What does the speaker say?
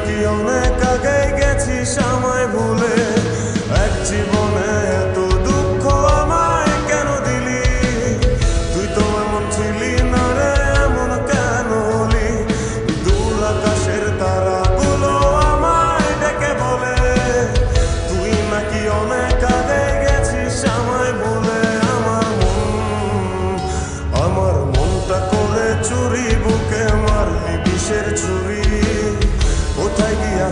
নাকি অনেক আগে গেছিস আমায় ভুলে। এক জীবনে এত দুঃখ আমায় কেন দিলি? তুই তো এমন ছিলি না রে, এমন কেন হলি? দূর আকাশের তারাগুলো আমায় ডেকে বলে তুই নাকি অনেক আগে গেছিস আমায় ভুলে। আমার মনটা করে চুরি, বুকে মারলি বিষের ছুরি। কোথায় গিয়া